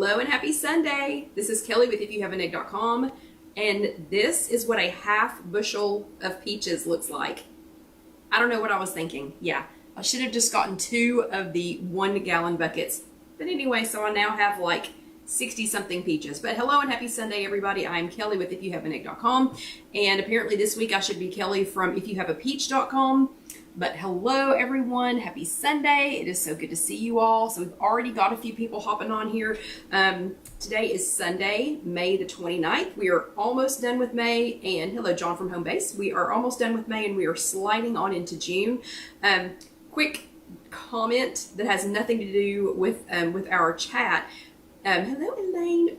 Hello and happy Sunday. This is Kelly with IfYouHaveAnEgg.com, and this is what a half bushel of peaches looks like. I don't know what I was thinking. Yeah, I should have just gotten 2 of the 1-gallon buckets. But anyway, so I now have like 60 something peaches. But hello and happy Sunday, everybody. I'm Kelly with IfYouHaveAnEgg.com, and apparently this week I should be Kelly from IfYouHaveAPeach.com. But hello, everyone. Happy Sunday. It is so good to see you all. So we've already got a few people hopping on here. Today is Sunday, May the 29th. We are almost done with May. And hello, John from Home Base. We are almost done with May, and we are sliding on into June. Quick comment that has nothing to do with our chat. Hello, Elaine.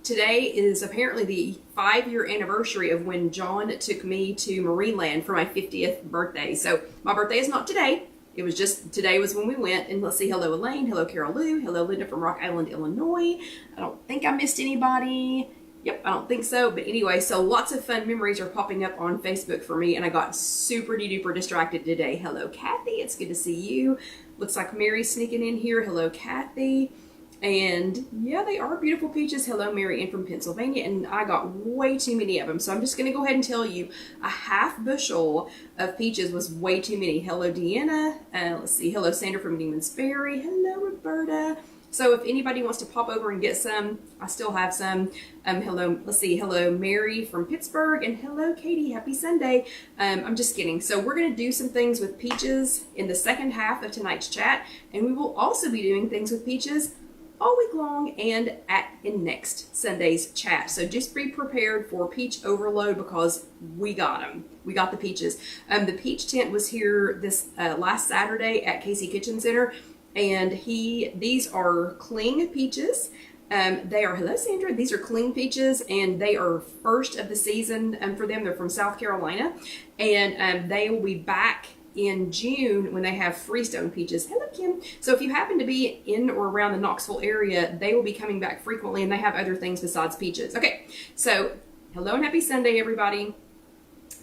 Today is apparently the 5-year anniversary of when John took me to Marineland for my 50th birthday. So my birthday is not today. It was just, today was when we went. And let's see, hello Elaine, hello Carol Lou, hello Linda from Rock Island, Illinois. I don't think I missed anybody. Yep, I don't think so. But anyway, so lots of fun memories are popping up on Facebook for me, and I got super duper distracted today. Hello Kathy, it's good to see you. Looks like Mary's sneaking in here. Hello Kathy. And yeah, they are beautiful peaches. Hello, Mary Ann from Pennsylvania. And I got way too many of them. So I'm just going to go ahead and tell you a half bushel of peaches was way too many. Hello, Deanna. Let's see. Hello, Sandra from Newman's Ferry. Hello, Roberta. So if anybody wants to pop over and get some, I still have some. Hello, let's see. Hello, Mary from Pittsburgh. And hello, Katie. Happy Sunday. I'm just kidding. So we're going to do some things with peaches in the second half of tonight's chat. And we will also be doing things with peaches all week long and in next Sunday's chat. So just be prepared for peach overload because we got them. We got the peaches. The peach tent was here this last Saturday at Casey Kitchen Center, and these are cling peaches. They are, hello Sandra, these are cling peaches, and they are first of the season for them. They're from South Carolina, and they will be back in June when they have freestone peaches. Hello, Kim. So if you happen to be in or around the Knoxville area, they will be coming back frequently, and they have other things besides peaches. Okay, so hello and happy Sunday, everybody.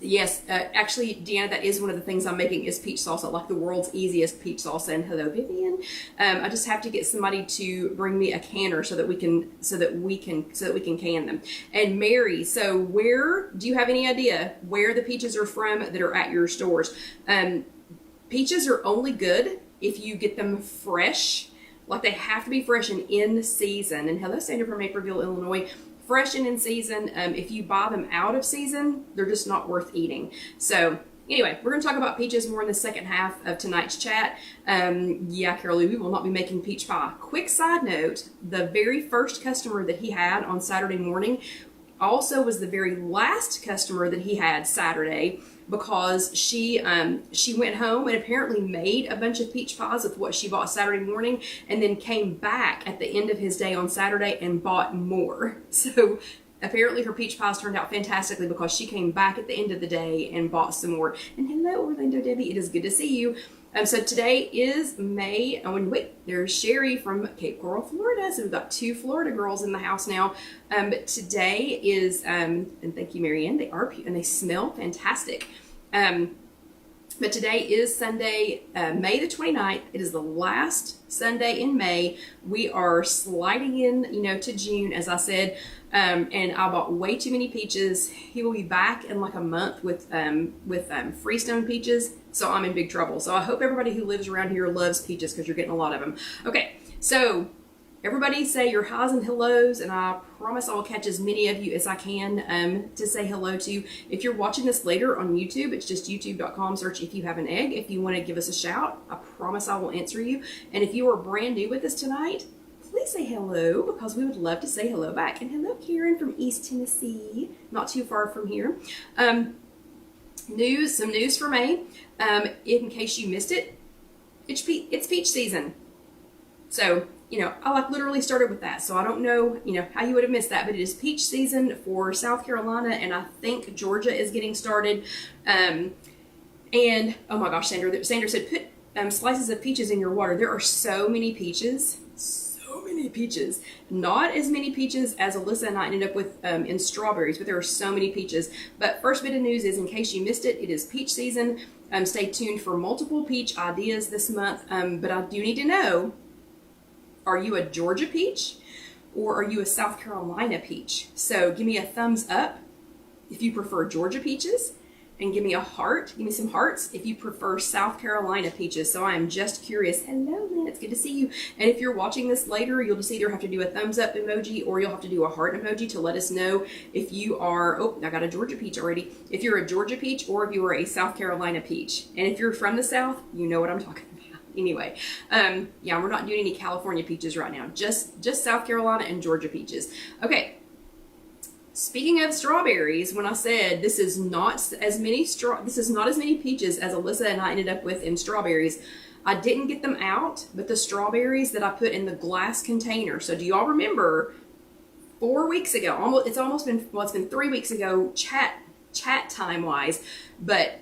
Yes, actually, Deanna, that is one of the things I'm making is peach salsa, like the world's easiest peach salsa. And hello, Vivian. I just have to get somebody to bring me a canner so that we can can them. And Mary, so where do you have any idea where the peaches are from that are at your stores? Peaches are only good if you get them fresh. Like they have to be fresh and in season. And hello, Sandra from Naperville, Illinois. Fresh and in season. If you buy them out of season, they're just not worth eating. So anyway, we're going to talk about peaches more in the second half of tonight's chat. Yeah, Carol, we will not be making peach pie. Quick side note, the very first customer that he had on Saturday morning also was the very last customer that he had Saturday, because she went home and apparently made a bunch of peach pies with what she bought Saturday morning, and then came back at the end of his day on Saturday and bought more. So apparently her peach pies turned out fantastically because she came back at the end of the day and bought some more. And hello, Orlando Debbie, it is good to see you. So today is May. Oh, and wait, there's Sherry from Cape Coral, Florida. So we've got 2 Florida girls in the house now. But today is, and thank you, Marianne. They are, and they smell fantastic. But today is Sunday, May the 29th. It is the last Sunday in May. We are sliding in, to June, as I said. And I bought way too many peaches. He will be back in like a month with freestone peaches. So I'm in big trouble. So I hope everybody who lives around here loves peaches because you're getting a lot of them. Okay, so everybody say your highs and hellos, and I promise I will catch as many of you as I can to say hello to. If you're watching this later on YouTube, it's just youtube.com, search If You Have an Egg. If you want to give us a shout, I promise I will answer you. And if you are brand new with us tonight, please say hello, because we would love to say hello back. And hello, Karen from East Tennessee, not too far from here. Some news for May. In case you missed it, it's peach season. So, I like literally started with that. So I don't know, how you would have missed that, but it is peach season for South Carolina, and I think Georgia is getting started. And oh my gosh, Sandra said, put slices of peaches in your water. There are so many peaches. Not as many peaches as Alyssa and I ended up with in strawberries, but there are so many peaches. But first bit of news is, in case you missed it, it is peach season. Stay tuned for multiple peach ideas this month. But I do need to know, are you a Georgia peach? or are you a South Carolina peach? So give me a thumbs up if you prefer Georgia peaches, and give me a heart, give me some hearts if you prefer South Carolina peaches. So I am just curious. Hello, Lynn, it's good to see you. And if you're watching this later, you'll just either have to do a thumbs up emoji or you'll have to do a heart emoji to let us know if you are, oh, I got a Georgia peach already. If you're a Georgia peach or if you are a South Carolina peach. And if you're from the South, you know what I'm talking about. Anyway, yeah, we're not doing any California peaches right now, just South Carolina and Georgia peaches. Okay. Speaking of strawberries, when I said this is not as many peaches as Alyssa and I ended up with in strawberries, I didn't get them out, but the strawberries that I put in the glass container. So do y'all remember 4 weeks ago? It's been 3 weeks ago, chat time wise, but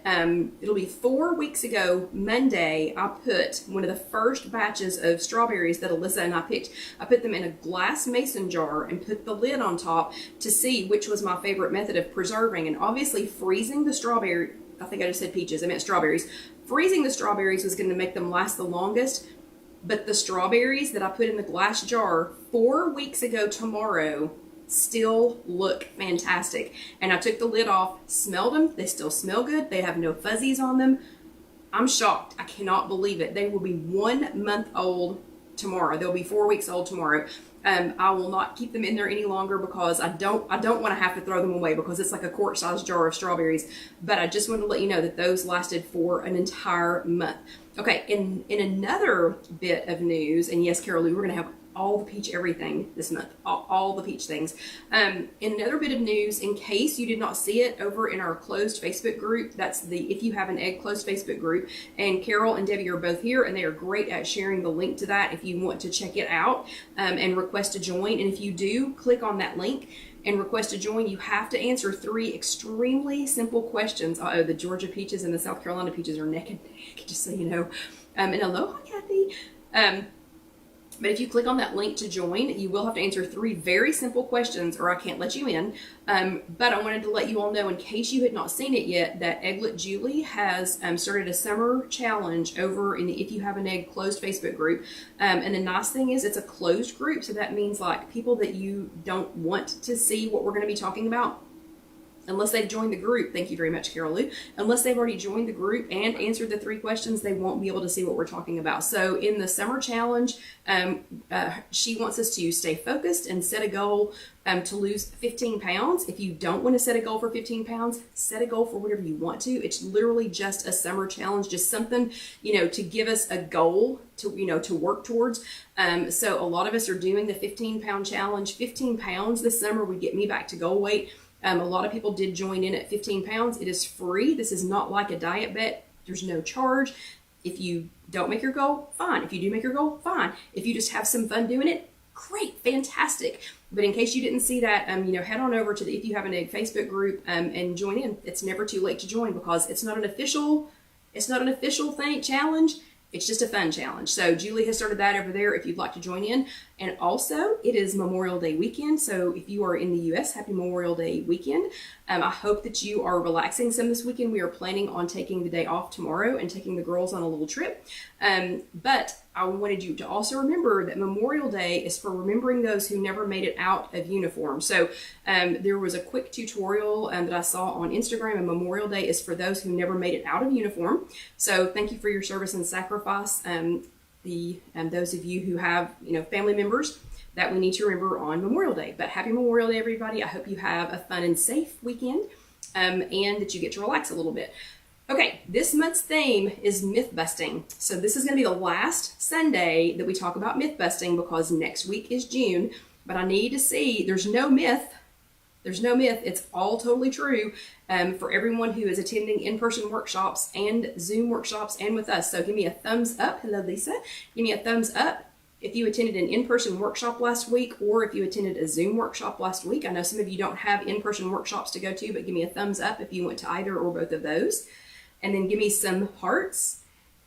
it'll be 4 weeks ago Monday. I put one of the first batches of strawberries that Alyssa and I picked. I put them in a glass mason jar and put the lid on top to see which was my favorite method of preserving. And obviously freezing the strawberry, I think I just said peaches, I meant strawberries. Freezing the strawberries was going to make them last the longest. But the strawberries that I put in the glass jar 4 weeks ago tomorrow still look fantastic. And I took the lid off, smelled them. They still smell good. They have no fuzzies on them. I'm shocked. I cannot believe it. They will be 1 month old tomorrow. They'll be 4 weeks old tomorrow. I will not keep them in there any longer because I don't want to have to throw them away because it's like a quart-sized jar of strawberries. But I just wanted to let you know that those lasted for an entire month. Okay, in another bit of news, and yes, Carol Lou, we're going to have all the peach everything this month, all the peach things. In another bit of news, in case you did not see it, over in our closed Facebook group, that's the If You Have an Egg closed Facebook group, and Carol and Debbie are both here, and they are great at sharing the link to that if you want to check it out and request to join. And if you do, click on that link and request to join. You have to answer 3 extremely simple questions. Uh-oh, the Georgia peaches and the South Carolina peaches are neck and neck, just so you know. And aloha, Kathy. But if you click on that link to join, you will have to answer 3 very simple questions or I can't let you in. But I wanted to let you all know, in case you had not seen it yet, that Egglet Julie has started a summer challenge over in the If You Have an Egg closed Facebook group. And the nice thing is it's a closed group. So that means like people that you don't want to see what we're going to be talking about, unless they've joined the group, thank you very much, Carol Lou, unless they've already joined the group and answered the 3 questions, they won't be able to see what we're talking about. So in the summer challenge, she wants us to stay focused and set a goal to lose 15 pounds. If you don't want to set a goal for 15 pounds, set a goal for whatever you want to. It's literally just a summer challenge, just something, to give us a goal to work towards. So a lot of us are doing the 15-pound challenge. 15 pounds this summer would get me back to goal weight. A lot of people did join in at 15 pounds. It is free. This is not like a diet bet. There's no charge. If you don't make your goal, fine. If you do make your goal, fine. If you just have some fun doing it, great, fantastic. But in case you didn't see that, head on over to the If You Have an Egg Facebook group and join in. It's never too late to join because it's not an official challenge. It's just a fun challenge. So Julie has started that over there if you'd like to join in. And also, it is Memorial Day weekend. So if you are in the U.S., happy Memorial Day weekend. I hope that you are relaxing some this weekend. We are planning on taking the day off tomorrow and taking the girls on a little trip. But I wanted you to also remember that Memorial Day is for remembering those who never made it out of uniform. So there was a quick tutorial that I saw on Instagram, and Memorial Day is for those who never made it out of uniform. So thank you for your service and sacrifice. Those of you who have family members that we need to remember on Memorial Day. But happy Memorial Day, everybody. I hope you have a fun and safe weekend and that you get to relax a little bit. Okay, this month's theme is myth busting. So this is going to be the last Sunday that we talk about myth busting because next week is June. But I need to see, there's no myth. It's all totally true for everyone who is attending in-person workshops and Zoom workshops and with us. So give me a thumbs up. Hello, Lisa. Give me a thumbs up if you attended an in-person workshop last week or if you attended a Zoom workshop last week. I know some of you don't have in-person workshops to go to, but give me a thumbs up if you went to either or both of those. And then give me some hearts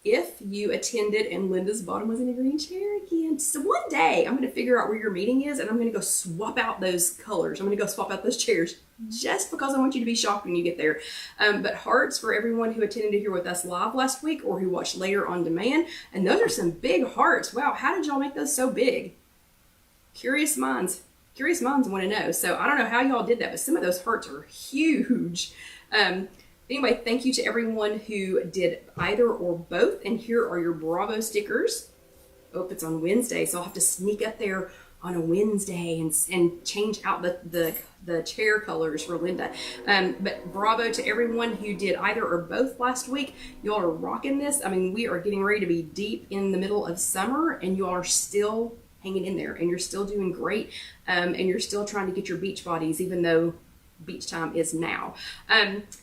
if you attended and Linda's bottom was in a green chair again. So one day I'm going to figure out where your meeting is and I'm going to go swap out those colors. I'm going to go swap out those chairs just because I want you to be shocked when you get there. But hearts for everyone who attended here with us live last week or who watched later on demand. And those are some big hearts. Wow, how did y'all make those so big? curious minds want to know. So I don't know how y'all did that, but some of those hurts are huge. Anyway, thank you to everyone who did either or both. And here are your Bravo stickers. Oh, it's on Wednesday, so I'll have to sneak up there on a Wednesday and change out the chair colors for Linda. But bravo to everyone who did either or both last week. Y'all are rocking this. I mean, we are getting ready to be deep in the middle of summer, and you all are still hanging in there, and you're still doing great, and you're still trying to get your beach bodies, even though beach time is now.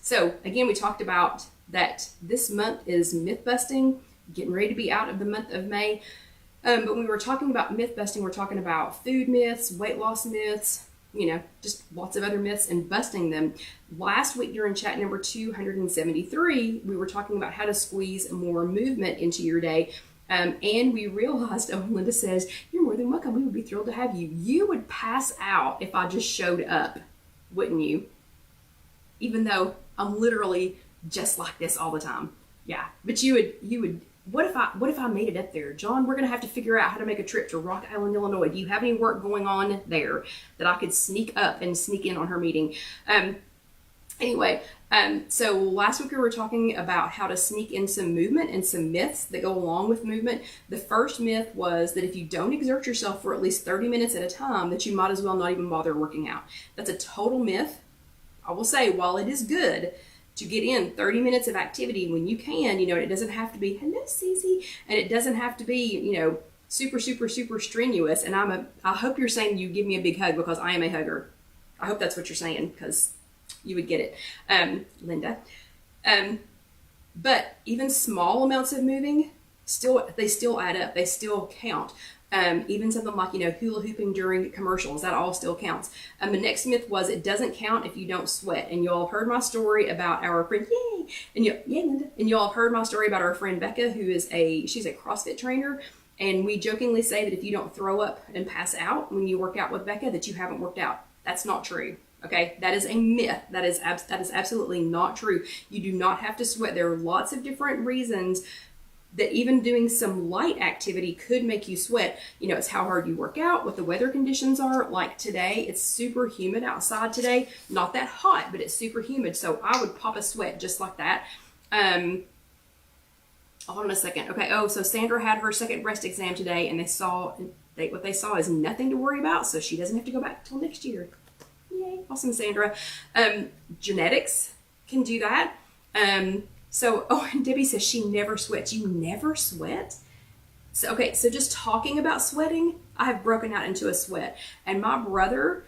So again, we talked about that this month is myth busting, getting ready to be out of the month of May. But when we were talking about myth busting, we're talking about food myths, weight loss myths, just lots of other myths and busting them. Last week during chat number 273, we were talking about how to squeeze more movement into your day. And we realized, Linda says, you're more than welcome. We would be thrilled to have you. You would pass out if I just showed up, wouldn't you? Even though I'm literally just like this all the time. Yeah, but you would. What if I made it up there? John, we're going to have to figure out how to make a trip to Rock Island, Illinois. Do you have any work going on there that I could sneak up and sneak in on her meeting? Anyway, so last week we were talking about how to sneak in some movement and some myths that go along with movement. The first myth was that if you don't exert yourself for at least 30 minutes at a time, that you might as well not even bother working out. That's a total myth. I will say, while it is good to get in 30 minutes of activity when you can, it doesn't have to be, hello, Cece, and it doesn't have to be, super, super, super strenuous. And I hope you're saying you give me a big hug because I am a hugger. I hope that's what you're saying, because you would get it, Linda. But even small amounts of moving, they still add up. They still count. Even something like, hula hooping during commercials, that all still counts. The next myth was it doesn't count if you don't sweat. And y'all heard my story about our friend, yay, Linda. And y'all have heard my story about our friend Becca, who is she's a CrossFit trainer. And we jokingly say that if you don't throw up and pass out when you work out with Becca, that you haven't worked out. That's not true. Okay, that is a myth. That is absolutely not true. You do not have to sweat. There are lots of different reasons that even doing some light activity could make you sweat. It's how hard you work out, what the weather conditions are. Like today, it's super humid outside today. Not that hot, but it's super humid. So I would pop a sweat just like that. Hold on a second. Okay, so Sandra had her second breast exam today, and what they saw is nothing to worry about, so she doesn't have to go back till next year. Yay, awesome, Sandra. Genetics can do that. And Debbie says she never sweats. You never sweat? So just talking about sweating, I have broken out into a sweat. And my brother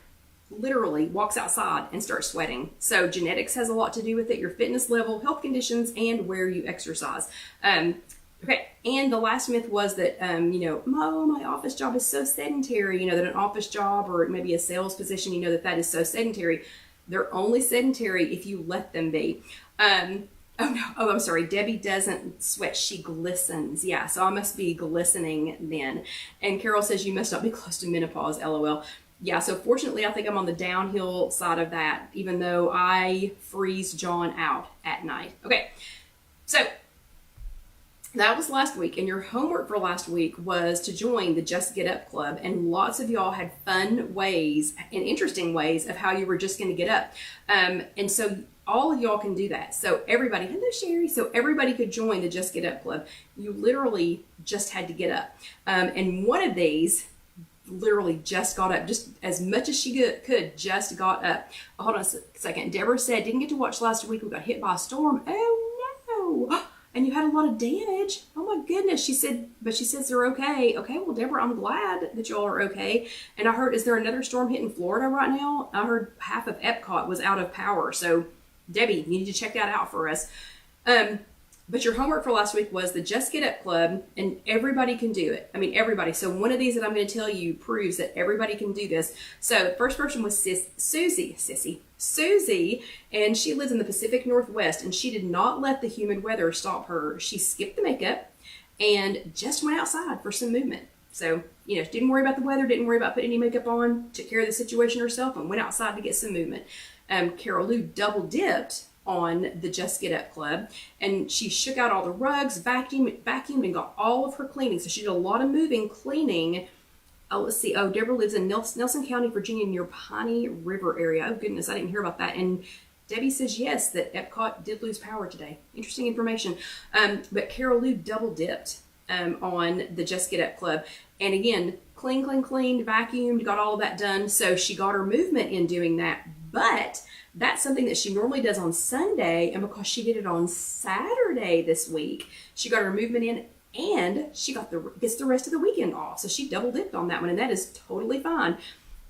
literally walks outside and starts sweating. So genetics has a lot to do with it, your fitness level, health conditions, and where you exercise. And the last myth was that, my office job is so sedentary, that an office job or maybe a sales position, that is so sedentary. They're only sedentary if you let them be. I'm sorry. Debbie doesn't sweat. She glistens. Yeah, so I must be glistening then. And Carol says you must not be close to menopause, LOL. Yeah, so fortunately, I think I'm on the downhill side of that, even though I freeze John out at night. Okay, so that was last week, and your homework for last week was to join the Just Get Up Club, and lots of y'all had fun ways and interesting ways of how you were just going to get up. And so all of y'all can do that. So everybody, hello Sherry, so everybody could join the Just Get Up Club. You literally just had to get up. And one of these literally just got up, just as much as she could, just got up. Hold on a second. Deborah said, didn't get to watch last week. We got hit by a storm. Oh no. And you had a lot of damage. Oh my goodness. She says they're okay. Okay, well, Deborah, I'm glad that y'all are okay. And I heard, is there another storm hitting Florida right now? I heard half of Epcot was out of power. So Debbie, you need to check that out for us. But your homework for last week was the Just Get Up Club, and everybody can do it. I mean, everybody. So one of these that I'm going to tell you proves that everybody can do this. So the first person was Susie, and she lives in the Pacific Northwest, and she did not let the humid weather stop her. She skipped the makeup and just went outside for some movement. So, didn't worry about the weather, didn't worry about putting any makeup on, took care of the situation herself, and went outside to get some movement. Carol Lou double dipped on the Just Get Up Club, and she shook out all the rugs, vacuumed, and got all of her cleaning. So she did a lot of moving, cleaning Oh, let's see. Oh, Deborah lives in Nelson County, Virginia, near Piney River area. Oh, goodness, I didn't hear about that. And Debbie says yes, that Epcot did lose power today. Interesting information. But Carol Lou double dipped on the Just Get Up Club. And again, cleaned, vacuumed, got all of that done. So she got her movement in doing that. But that's something that she normally does on Sunday. And because she did it on Saturday this week, she got her movement in and she gets the rest of the weekend off. So she double dipped on that one, and that is totally fine.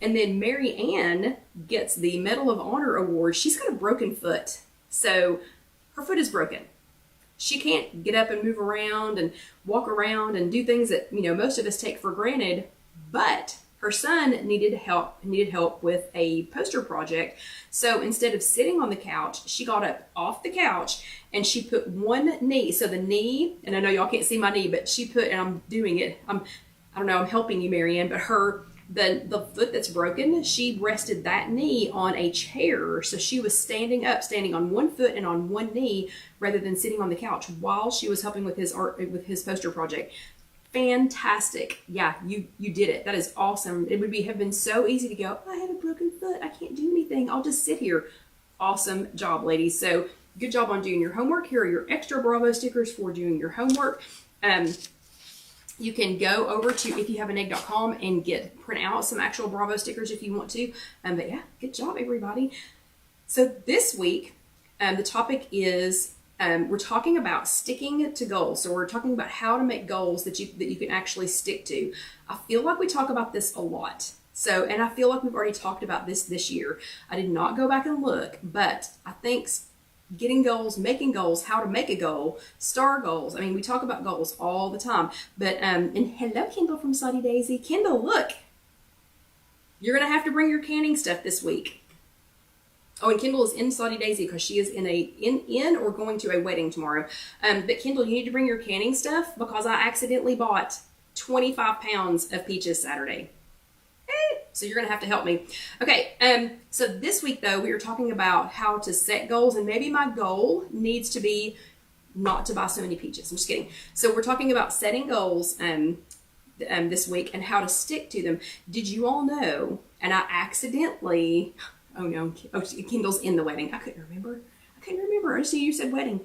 And then Mary Ann gets the Medal of Honor award. She's got a broken foot. So her foot is broken. She can't get up and move around and walk around and do things that, most of us take for granted. But her son needed help with a poster project. So instead of sitting on the couch, she got up off the couch and she put one knee. So the knee, and I know y'all can't see my knee, but she put, and I'm doing it. I don't know, I'm helping you, Marianne, but the foot that's broken, she rested that knee on a chair. So she was standing on one foot and on one knee rather than sitting on the couch while she was helping with his poster project. Fantastic. Yeah, you did it. That is awesome. It would have been so easy to go, I have a broken foot, I can't do anything, I'll just sit here. Awesome job, ladies. So good job on doing your homework. Here are your extra Bravo stickers for doing your homework. You can go over to IfYouHaveAnEgg.com and print out some actual Bravo stickers if you want to. But yeah, good job, everybody. So this week, the topic is we're talking about sticking to goals. So we're talking about how to make goals that you can actually stick to. I feel like we talk about this a lot. So, and I feel like we've already talked about this year. I did not go back and look, but I think getting goals, making goals, how to make a goal, star goals. I mean, we talk about goals all the time. But, and hello, Kendall from Slutty Daisy. Kendall, look, you're going to have to bring your canning stuff this week. Oh, and Kendall is in Slutty Daisy because she is in or going to a wedding tomorrow. But Kendall, you need to bring your canning stuff because I accidentally bought 25 pounds of peaches Saturday. So you're going to have to help me. Okay, so this week, though, we were talking about how to set goals, and maybe my goal needs to be not to buy so many peaches. I'm just kidding. So we're talking about setting goals this week and how to stick to them. Did you all know, and I accidentally, oh no, Kendall's in the wedding. I couldn't remember. I just knew you said wedding.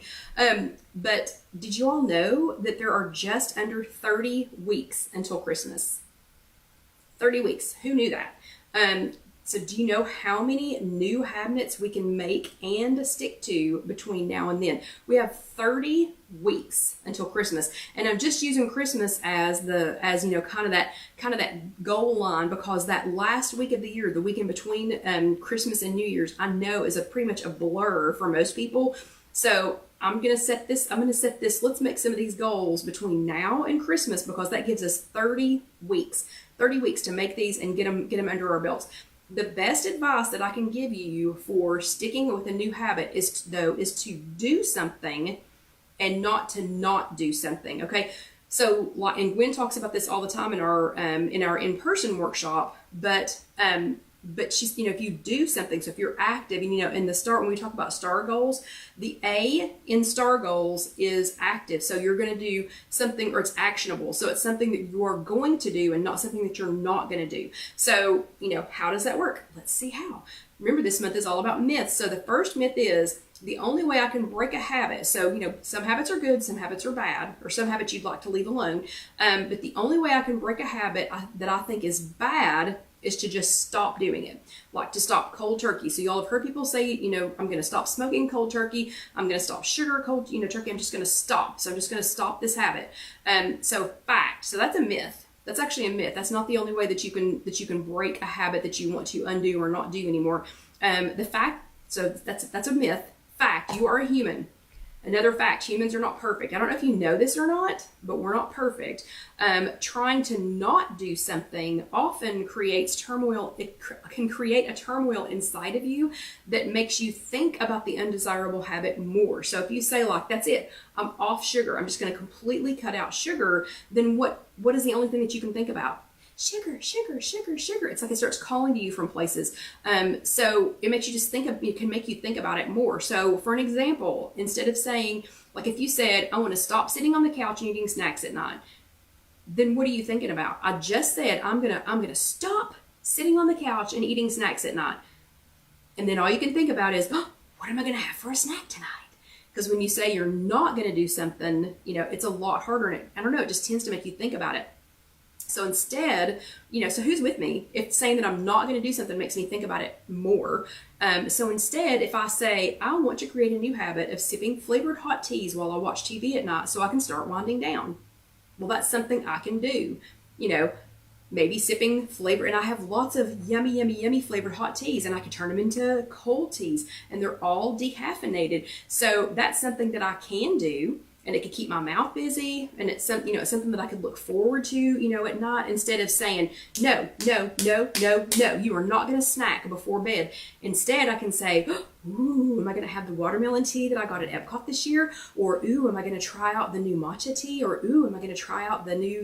But did you all know that there are just under 30 weeks until Christmas? 30 weeks. Who knew that? So do you know how many new habits we can make and stick to between now and then? We have 30 weeks until Christmas. And I'm just using Christmas as kind of that goal line, because that last week of the year, the week in between Christmas and New Year's, I know is pretty much a blur for most people. So I'm going to set this, let's make some of these goals between now and Christmas, because that gives us 30 weeks to make these and get them under our belts. The best advice that I can give you for sticking with a new habit is to do something and not to not do something. Okay. So, and Gwen talks about this all the time in our in-person workshop, but she's, if you do something, so if you're active, in the start, when we talk about star goals, the A in star goals is active. So you're going to do something, or it's actionable. So it's something that you are going to do and not something that you're not going to do. So, how does that work? Let's see how. Remember, this month is all about myths. So the first myth is the only way I can break a habit. So, some habits are good, some habits are bad, or some habits you'd like to leave alone. But the only way I can break a habit that I think is bad is to just stop doing it, like to stop cold turkey. So y'all have heard people say, I'm going to stop smoking cold turkey. I'm going to stop sugar cold, turkey. I'm just going to stop. So I'm just going to stop this habit. So fact. So that's a myth. That's actually a myth. That's not the only way that you can break a habit that you want to undo or not do anymore. The fact. So that's a myth. Fact. You are a human. Another fact, humans are not perfect. I don't know if you know this or not, but we're not perfect. Trying to not do something often creates turmoil. It can create a turmoil inside of you that makes you think about the undesirable habit more. So if you say, like, that's it, I'm off sugar, I'm just going to completely cut out sugar, then what is the only thing that you can think about? Sugar, sugar, sugar, sugar. It's like it starts calling to you from places. So it makes you just it can make you think about it more. So for an example, instead of saying, like if you said, I want to stop sitting on the couch and eating snacks at night, then what are you thinking about? I just said I'm gonna stop sitting on the couch and eating snacks at night. And then all you can think about is, oh, what am I gonna have for a snack tonight? Because when you say you're not gonna do something, it's a lot harder, and I don't know, it just tends to make you think about it. So instead, so who's with me? If saying that I'm not going to do something makes me think about it more. So instead, if I say, I want to create a new habit of sipping flavored hot teas while I watch TV at night so I can start winding down. Well, that's something I can do. Maybe sipping flavor, and I have lots of yummy, yummy, yummy flavored hot teas, and I can turn them into cold teas, and they're all decaffeinated. So that's something that I can do. And it could keep my mouth busy, and it's something that I could look forward to, at night, instead of saying, no, no, no, no, no, you are not going to snack before bed. Instead, I can say, ooh, am I going to have the watermelon tea that I got at Epcot this year? Or, ooh, am I going to try out the new matcha tea? Or, ooh, am I going to try out the new,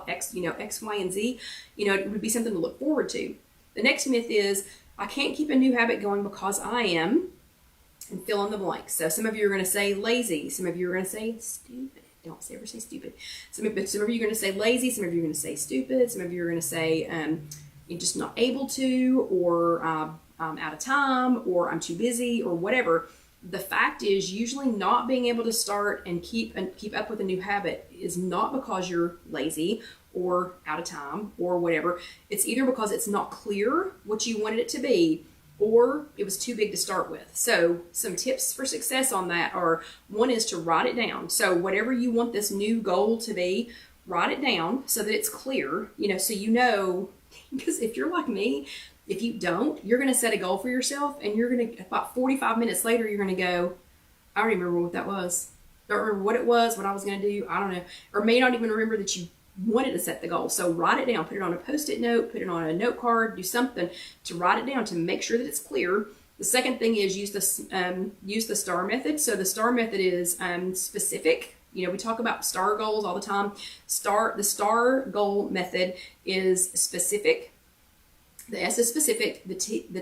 X, X, Y, and Z? It would be something to look forward to. The next myth is, I can't keep a new habit going because I am, and fill in the blank. So some of you are going to say lazy. Some of you are going to say stupid. Don't ever say stupid. Some of you are going to say lazy. Some of you are going to say stupid. Some of you are going to say you're just not able to, or I'm out of time, or I'm too busy, or whatever. The fact is, usually not being able to start and keep up with a new habit is not because you're lazy or out of time or whatever. It's either because it's not clear what you wanted it to be, or it was too big to start with. So some tips for success on that are, one is to write it down. So whatever you want this new goal to be, write it down so that it's clear, so because if you're like me, if you don't, you're going to set a goal for yourself, and you're going to, about 45 minutes later, you're going to go, I don't even remember what that was. Don't remember what it was, what I was going to do. I don't know. Or may not even remember that you wanted to set the goal. So write it down, put it on a Post-it note, put it on a note card, do something to write it down to make sure that it's clear. The second thing is use the STAR method. So the STAR method is specific. We talk about STAR goals all the time. The STAR goal method is specific. The S is specific. The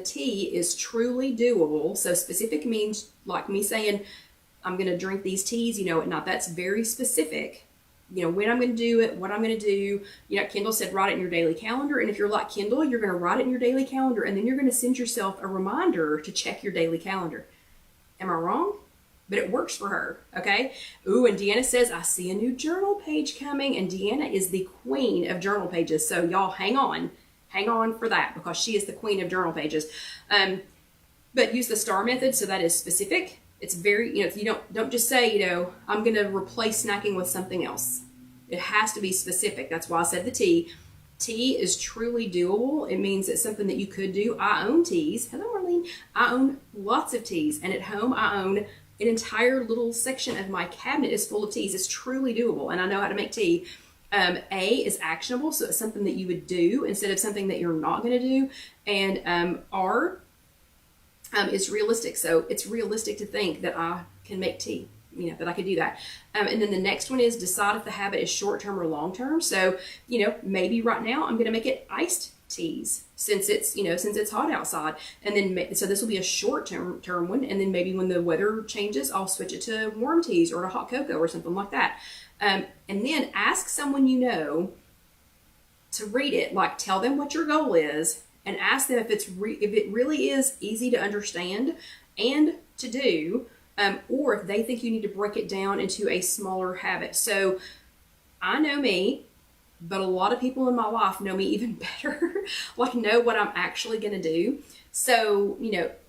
T is truly doable. So specific means like me saying, I'm going to drink these teas, at night. That's very specific. When I'm going to do it, what I'm going to do. Kendall said write it in your daily calendar. And if you're like Kendall, you're going to write it in your daily calendar, and then you're going to send yourself a reminder to check your daily calendar. Am I wrong? But it works for her, okay? Ooh, and Deanna says, I see a new journal page coming, and Deanna is the queen of journal pages. So y'all hang on for that, because she is the queen of journal pages. But use the STAR method. So that is specific. It's very, if you don't just say, I'm going to replace snacking with something else. It has to be specific. That's why I said the T. Tea is truly doable. It means it's something that you could do. I own teas. Hello, Marlene. I own lots of teas. And at home, I own an entire little section of my cabinet is full of teas. It's truly doable. And I know how to make tea. A is actionable. So it's something that you would do instead of something that you're not going to do. And R is realistic. So it's realistic to think that I can make tea, that I could do that. And then the next one is decide if the habit is short-term or long-term. So, maybe right now I'm going to make it iced teas since it's hot outside. And then, so this will be a short-term one. And then maybe when the weather changes, I'll switch it to warm teas or to hot cocoa or something like that. And then ask someone to read it, like tell them what your goal is, and ask them if it really is easy to understand and to do, or if they think you need to break it down into a smaller habit. So I know me, but a lot of people in my life know me even better, like know what I'm actually going to do. So,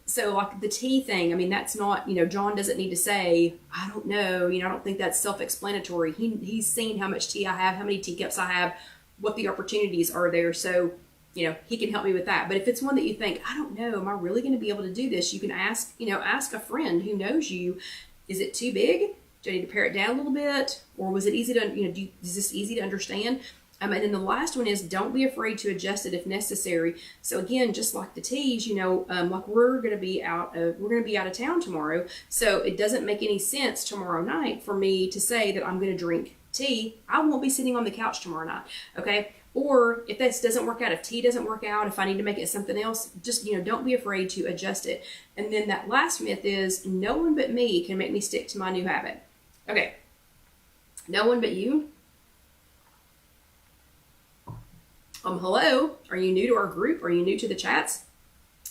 so like the tea thing, that's not, John doesn't need to say, I don't know, I don't think that's self-explanatory. He's seen how much tea I have, how many teacups I have, what the opportunities are there. So, he can help me with that. But if it's one that you think, I don't know, am I really going to be able to do this? You can ask a friend who knows you, is it too big? Do I need to pare it down a little bit? Or was it easy to, is this easy to understand? And then the last one is don't be afraid to adjust it if necessary. So again, just like the teas, like we're going to be out of town tomorrow. So it doesn't make any sense tomorrow night for me to say that I'm going to drink tea. I won't be sitting on the couch tomorrow night. Okay. Or if this doesn't work out, if tea doesn't work out, if I need to make it something else, just, don't be afraid to adjust it. And then that last myth is no one but me can make me stick to my new habit. Okay. No one but you? Hello, are you new to our group? Are you new to the chats?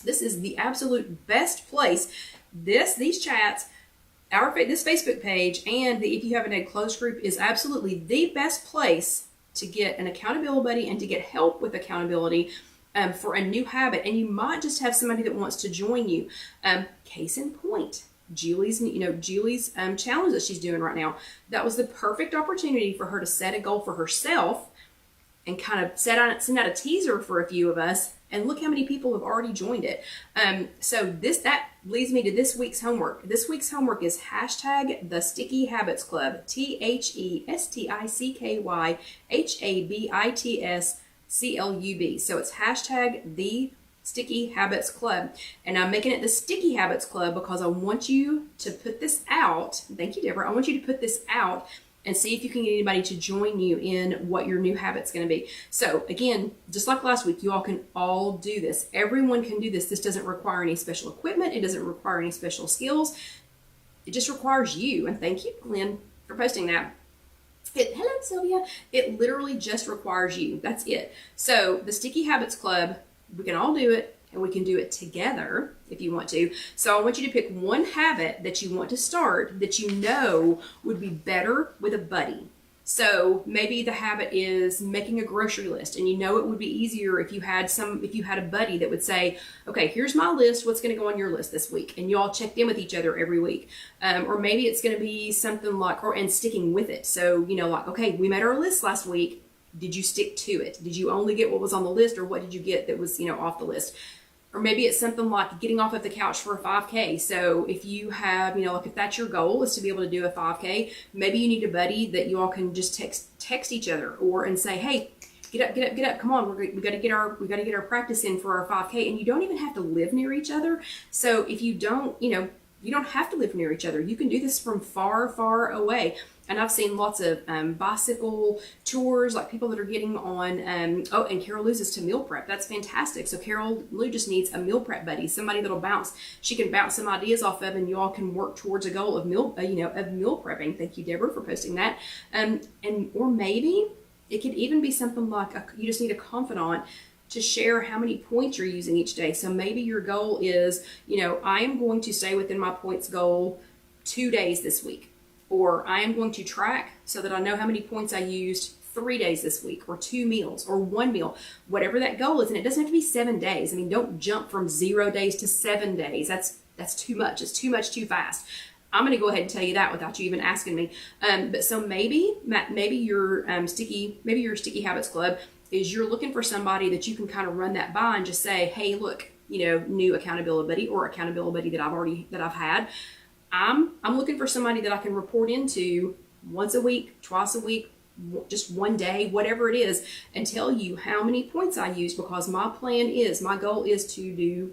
This is the absolute best place. These chats, this Facebook page, and the If You Have an Egg closed group is absolutely the best place to get an accountability buddy and to get help with accountability for a new habit. And you might just have somebody that wants to join you. Case in point, Julie's challenge that she's doing right now. That was the perfect opportunity for her to set a goal for herself and kind of send out a teaser for a few of us, and look how many people have already joined it. So that leads me to this week's homework. This week's homework is hashtag the Sticky Habits Club, THESTICKYHABITSCLUB. So it's hashtag the Sticky Habits Club. And I'm making it the Sticky Habits Club because I want you to put this out. Thank you, Deborah. I want you to put this out and see if you can get anybody to join you in what your new habit's going to be. So again, just like last week, you all can all do this. Everyone can do this. This doesn't require any special equipment. It doesn't require any special skills. It just requires you. And thank you, Glenn, for posting that. Hello, Sylvia. It literally just requires you. That's it. So the Sticky Habits Club, we can all do it, and we can do it together if you want to. So I want you to pick one habit that you want to start that you know would be better with a buddy. So maybe the habit is making a grocery list, and you know it would be easier if you had a buddy that would say, okay, here's my list, what's going to go on your list this week? And you all checked in with each other every week. Or maybe it's going to be something like, and sticking with it. So, like, okay, we made our list last week. Did you stick to it? Did you only get what was on the list, or what did you get that was, off the list? Or maybe it's something like getting off of the couch for a 5K. So if you have, like if that's your goal is to be able to do a 5K, maybe you need a buddy that you all can just text each other and say, hey, get up, come on, we got to get our practice in for our 5K. And you don't even have to live near each other. So if you don't, you don't have to live near each other. You can do this from far, far away. And I've seen lots of bicycle tours, like people that are getting on, and Carol Lou's is to meal prep. That's fantastic. So Carol Lou just needs a meal prep buddy, somebody that'll she can bounce some ideas off of, and you all can work towards a goal of meal prepping. Thank you, Deborah, for posting that. Or maybe it could even be something like you just need a confidant to share how many points you're using each day. So maybe your goal is, I am going to stay within my points goal 2 days this week. Or I am going to track so that I know how many points I used 3 days this week, or 2 meals, or 1 meal, whatever that goal is. And it doesn't have to be 7 days. I mean, don't jump from 0 days to 7 days. That's too much. It's too much too fast. I'm going to go ahead and tell you that without you even asking me. But so maybe your Sticky Habits Club is you're looking for somebody that you can kind of run that by and just say, hey, look, new accountability buddy, or accountability that I've had. I'm looking for somebody that I can report into once a week, twice a week, just one day, whatever it is, and tell you how many points I use, because my goal is to do,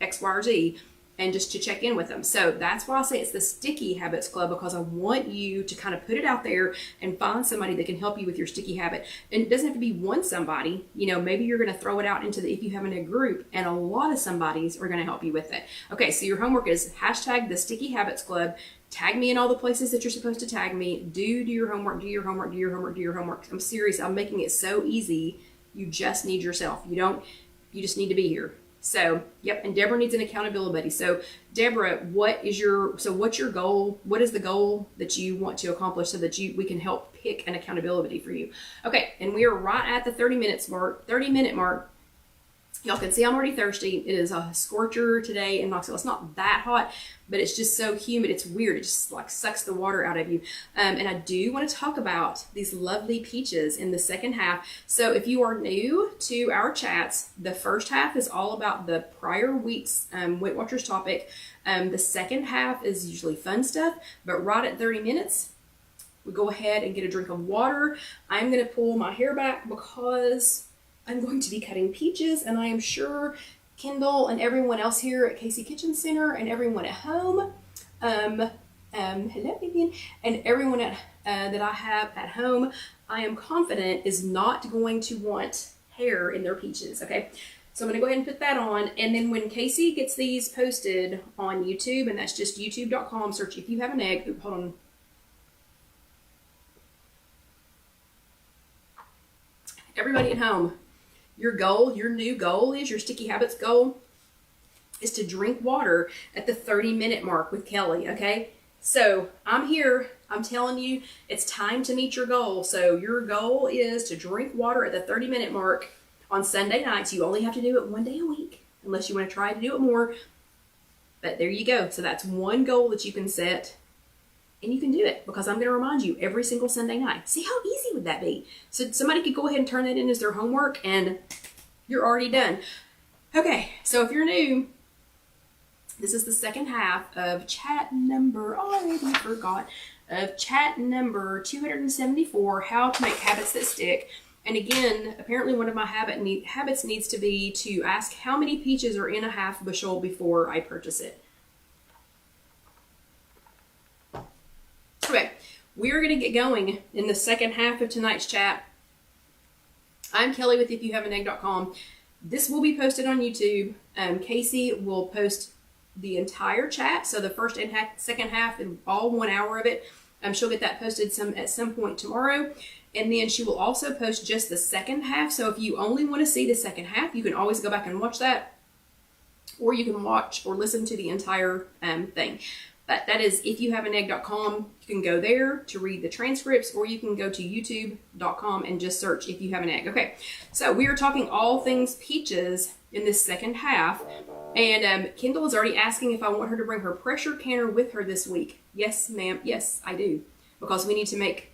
X, Y, or Z, and just to check in with them. So that's why I say it's the Sticky Habits Club, because I want you to kind of put it out there and find somebody that can help you with your sticky habit. And it doesn't have to be one somebody. Maybe you're going to throw it out into the If You Have an Egg group, and a lot of somebodies are going to help you with it. Okay, so your homework is hashtag the Sticky Habits Club. Tag me in all the places that you're supposed to tag me. Do your homework, do your homework, do your homework, do your homework. I'm serious. I'm making it so easy. You just need yourself. You just need to be here. So, yep, and Deborah needs an accountability buddy. So, Deborah, what's your goal? What is the goal that you want to accomplish so that we can help pick an accountability for you? Okay, and we are right at the 30-minute mark. Y'all can see I'm already thirsty. It is a scorcher today in Knoxville. It's not that hot, but it's just so humid. It's weird. It just like sucks the water out of you. And I do want to talk about these lovely peaches in the second half. So if you are new to our chats, the first half is all about the prior week's Weight Watchers topic. The second half is usually fun stuff, but right at 30 minutes, we go ahead and get a drink of water. I'm going to pull my hair back because I'm going to be cutting peaches, and I am sure Kendall and everyone else here at Casey Kitchen Center and everyone at home, hello Milligan, and everyone that I have at home, I am confident is not going to want hair in their peaches, okay? So I'm going to go ahead and put that on, and then when Casey gets these posted on YouTube, and that's just youtube.com, search If You Have an Egg, hold on. everybody at home, your goal, your new goal is, your Sticky Habits goal is to drink water at the 30-minute mark with Kelly, okay? So I'm here, I'm telling you, it's time to meet your goal. So your goal is to drink water at the 30-minute mark on Sunday nights. You only have to do it one day a week, unless you want to try to do it more. But there you go. So that's one goal that you can set, and you can do it because I'm going to remind you every single Sunday night. See how easy would that be? So somebody could go ahead and turn that in as their homework, and you're already done. Okay, so if you're new, this is the second half of chat number, already forgot, of chat number 274, how to make habits that stick. And again, apparently one of my habits needs to be to ask how many peaches are in a half bushel before I purchase it. Okay, we're going to get going in the second half of tonight's chat. I'm Kelly with IfYouHaveAnEgg.com. This will be posted on YouTube. Casey will post the entire chat, so the first and second half and all 1 hour of it. She'll get that posted at some point tomorrow. And then she will also post just the second half. So if you only want to see the second half, you can always go back and watch that. Or you can watch or listen to the entire thing. But that is IfYouHaveAnEgg.com. You can go there to read the transcripts, or you can go to YouTube.com and just search If You Have an Egg. Okay, so we are talking all things peaches in this second half. And Kendall is already asking if I want her to bring her pressure canner with her this week. Yes, ma'am. Yes, I do. Because we need to make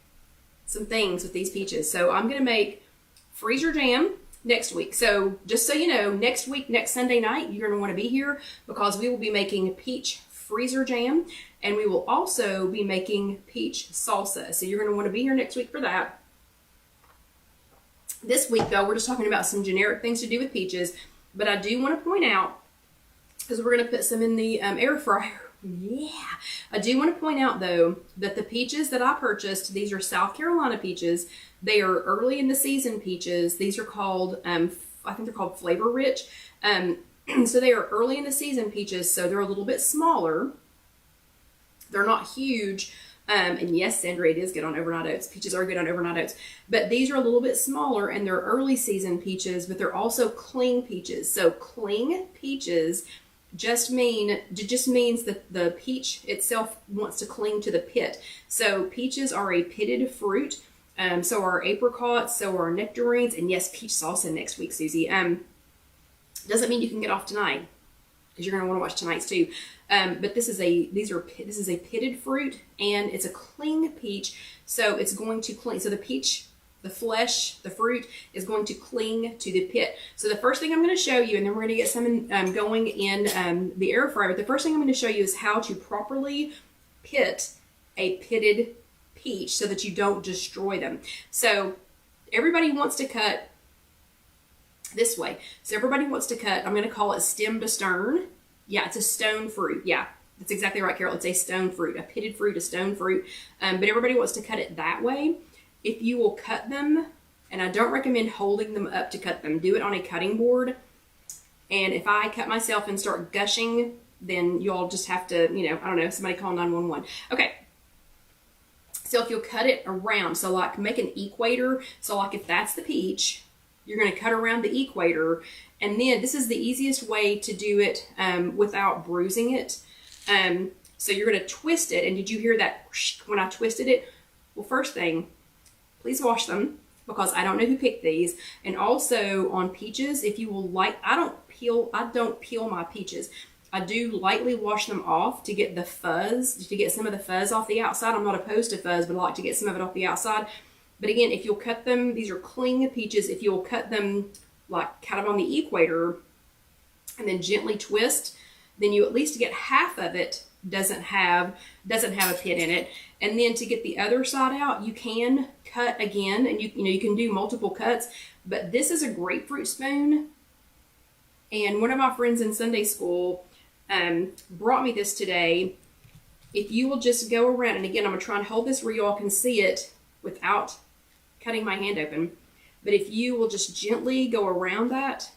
some things with these peaches. So I'm going to make freezer jam next week. So just so you know, next week, next Sunday night, you're going to want to be here because we will be making peach freezer jam, and we will also be making peach salsa. So you're going to want to be here next week for that. This week, though, we're just talking about some generic things to do with peaches, but I do want to point out, because we're going to put some in the air fryer. Yeah, I do want to point out, though, that the peaches that I purchased, these are South Carolina peaches. They are early in the season peaches. These are called, I think they're called Flavor Rich. So they are early in the season peaches, so they're a little bit smaller. They're not huge. And yes, Sandra, it is good on overnight oats. Peaches are good on overnight oats. But these are a little bit smaller, and they're early season peaches, but they're also cling peaches. So cling peaches just means that the peach itself wants to cling to the pit. So peaches are a pitted fruit. So are apricots, so are nectarines, and yes, peach salsa next week, Susie. Doesn't mean you can get off tonight, because you're going to want to watch tonight's too. But this is a pitted fruit, and it's a cling peach, so it's going to cling. So the peach, the flesh, the fruit is going to cling to the pit. So the first thing I'm going to show you, and then we're going to get some going in the air fryer. But the first thing I'm going to show you is how to properly pit a pitted peach so that you don't destroy them. So everybody wants to cut this way. So everybody wants to cut, I'm going to call it stem to stern. Yeah, it's a stone fruit. Yeah, that's exactly right, Carol. It's a stone fruit, a pitted fruit, a stone fruit. But everybody wants to cut it that way. If you will cut them, and I don't recommend holding them up to cut them, do it on a cutting board. And if I cut myself and start gushing, then you'll just have to, I don't know, somebody call 911. Okay. So if you'll cut it around, so like make an equator. So like if that's the peach, you're going to cut around the equator, and then this is the easiest way to do it without bruising it. So you're going to twist it, and did you hear that when I twisted it? Well, first thing, please wash them, because I don't know who picked these. And also on peaches, if you will I don't peel my peaches. I do lightly wash them off to get the fuzz, to get some of the fuzz off the outside. I'm not opposed to fuzz, but I like to get some of it off the outside. But again, if you'll cut them, these are cling peaches, if you'll cut them like kind of on the equator and then gently twist, then you at least get half of it doesn't have a pit in it. And then to get the other side out, you can cut again, and you can do multiple cuts. But this is a grapefruit spoon, and one of my friends in Sunday school brought me this today. If you will just go around, and again, I'm gonna try and hold this where you all can see it without cutting my hand open. But if you will just gently go around that,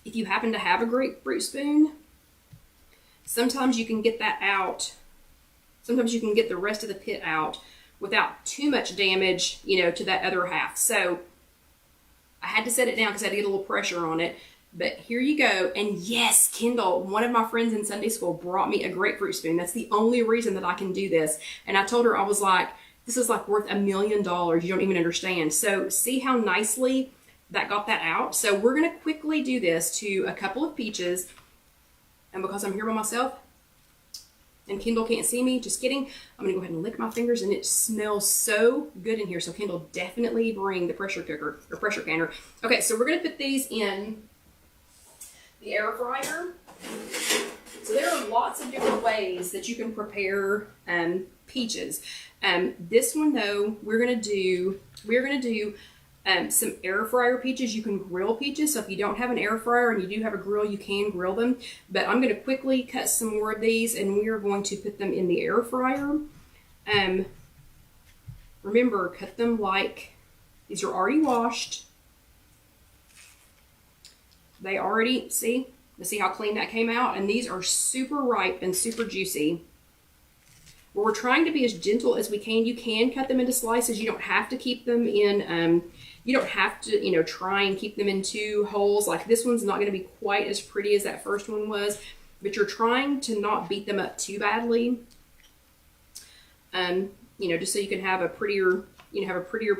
if you happen to have a grapefruit spoon, sometimes you can get that out. Sometimes you can get the rest of the pit out without too much damage, you know, to that other half. So I had to set it down because I had to get a little pressure on it. But here you go. And yes, Kendall, one of my friends in Sunday school brought me a grapefruit spoon. That's the only reason that I can do this. And I told her, I was like, this is like worth $1 million. You don't even understand. So see how nicely that got that out. So we're going to quickly do this to a couple of peaches. And because I'm here by myself and Kendall can't see me, just kidding, I'm going to go ahead and lick my fingers, and it smells so good in here. So Kendall, definitely bring the pressure cooker or pressure canner. Okay, so we're going to put these in the air fryer. So there are lots of different ways that you can prepare peaches. This one though, we're gonna do some air fryer peaches. You can grill peaches. So if you don't have an air fryer and you do have a grill, you can grill them. But I'm gonna quickly cut some more of these, and we are going to put them in the air fryer. Remember, cut them like these are already washed. They already, see how clean that came out? And these are super ripe and super juicy. Well, we're trying to be as gentle as we can. You can cut them into slices. You don't have to keep them in, you don't have to, you know, try and keep them in 2 holes. Like this one's not going to be quite as pretty as that first one was, but you're trying to not beat them up too badly. You know, just so you can have a prettier,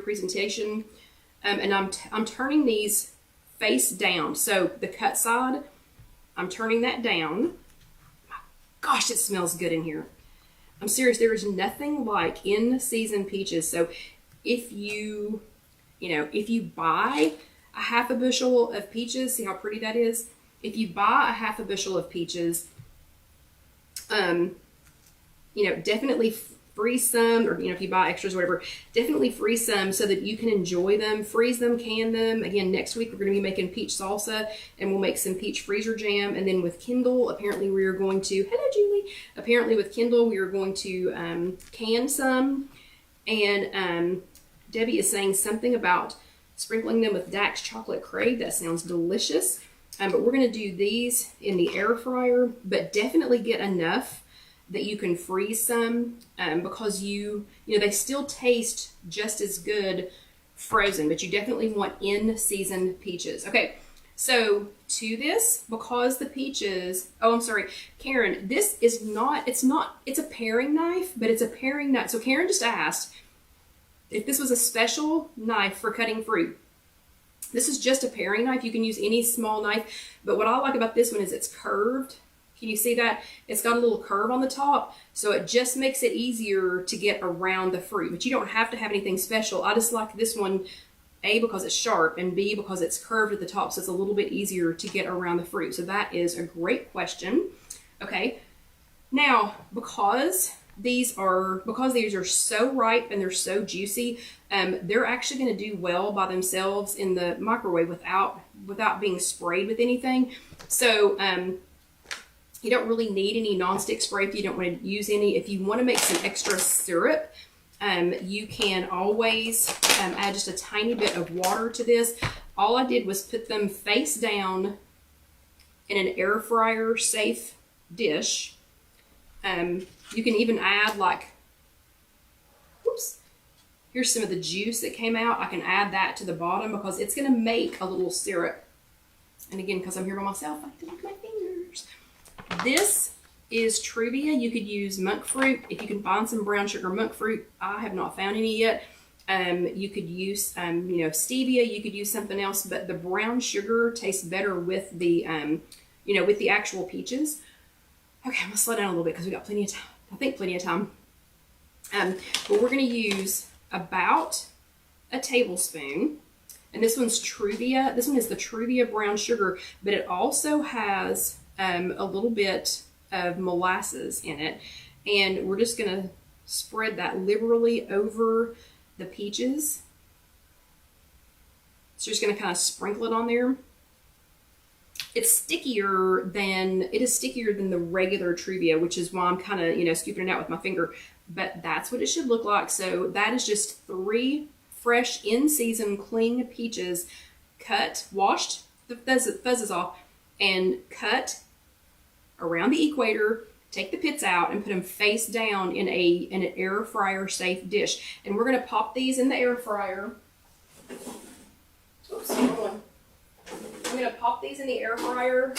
presentation. And I'm turning these face down. So the cut side, I'm turning that down. Gosh, it smells good in here. I'm serious. There is nothing like in-season peaches. So if you buy a half a bushel of peaches, see how pretty that is? If you buy a half a bushel of peaches, definitely freeze some, or, if you buy extras or whatever, definitely freeze some so that you can enjoy them. Freeze them, can them. Again, next week we're going to be making peach salsa, and we'll make some peach freezer jam. And then with Kendall, apparently we are going to, hello Julie, apparently with Kendall we are going to can some. And Debbie is saying something about sprinkling them with Dax chocolate crave. That sounds delicious. But we're going to do these in the air fryer, but definitely get enough that you can freeze some, because they still taste just as good frozen, but you definitely want in-season peaches. Okay, so to this, because the peaches, oh, I'm sorry, Karen, this is not, it's a paring knife, but it's a paring knife. So Karen just asked if this was a special knife for cutting fruit. This is just a paring knife. You can use any small knife, but what I like about this one is it's curved. Can you see that? It's got a little curve on the top, so it just makes it easier to get around the fruit, but you don't have to have anything special. I just like this one, A, because it's sharp, and B, because it's curved at the top, so it's a little bit easier to get around the fruit. So that is a great question. Okay, now, because these are so ripe and they're so juicy, they're actually going to do well by themselves in the microwave without being sprayed with anything. So you don't really need any nonstick spray if you don't want to use any. If you want to make some extra syrup, you can always add just a tiny bit of water to this. All I did was put them face down in an air fryer safe dish. You can even add here's some of the juice that came out. I can add that to the bottom because it's going to make a little syrup. And again, because I'm here by myself, I have to lick my fingers. This is Truvia. You could use monk fruit if you can find some brown sugar monk fruit. I have not found any yet. You could use stevia. You could use something else, but the brown sugar tastes better with the with the actual peaches. Okay, I'm gonna slow down a little bit because we got plenty of time. I think plenty of time. But we're gonna use about a tablespoon, and this one's Truvia. This one is the Truvia brown sugar, but it also has a little bit of molasses in it, and we're just gonna spread that liberally over the peaches. So just gonna kind of sprinkle it on there. It is stickier than the regular Truvia, which is why I'm kind of scooping it out with my finger. But that's what it should look like. So that is just 3 fresh, in-season, clean peaches, washed the fuzzes off, and cut around the equator take the pits out and put them face down in an air fryer safe dish. And we're going to pop these in the air fryer. Oops, hold on. I'm going to pop these in the air fryer.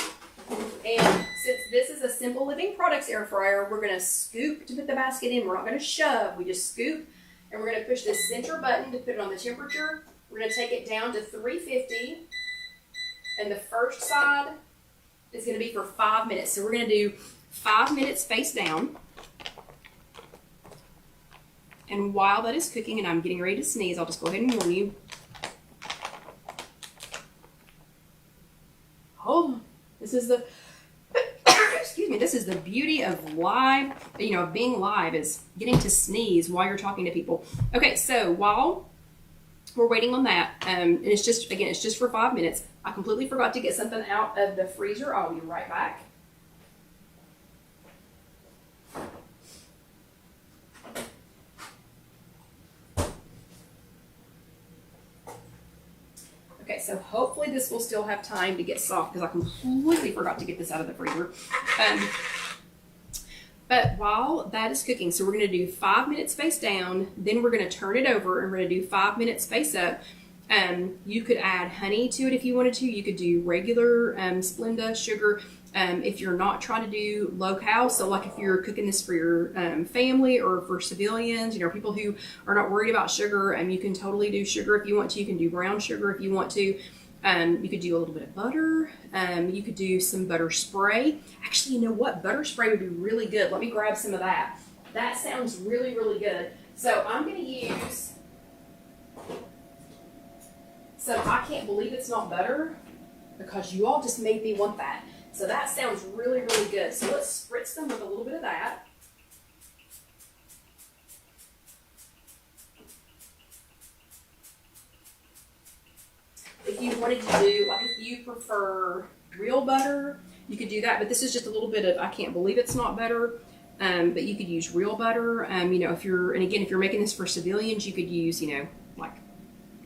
And since this is a Simple Living Products air fryer, we're going to scoop to put the basket in. We're not going to shove. We just scoop. And we're going to push this center button to put it on the temperature. We're going to take it down to 350. And the first side is going to be for 5 minutes. So we're going to do 5 minutes face down. And while that is cooking and I'm getting ready to sneeze, I'll just go ahead and warn you. Oh, this is the, excuse me, this is the beauty of live, of being live, is getting to sneeze while you're talking to people. Okay, so while we're waiting on that, and it's just, again, it's just for 5 minutes. I completely forgot to get something out of the freezer. I'll be right back. Okay, so hopefully this will still have time to get soft because I completely forgot to get this out of the freezer. But while that is cooking, so we're going to do 5 minutes face down, then we're going to turn it over and we're going to do 5 minutes face up. You could add honey to it if you wanted to. You could do regular Splenda sugar. If you're not trying to do low-cal, so like if you're cooking this for your family or for civilians, people who are not worried about sugar, you can totally do sugar if you want to. You can do brown sugar if you want to. You could do a little bit of butter. You could do some butter spray. Actually, you know what? Butter spray would be really good. Let me grab some of that. That sounds really, really good. So I'm going to use some I can't believe it's not butter because you all just made me want that. So that sounds really, really good. So let's spritz them with a little bit of that. If you wanted to do, like if you prefer real butter, you could do that. But this is just a little bit of, I can't believe it's not butter. But you could use real butter. If you're, and again, if you're making this for civilians, you could use, like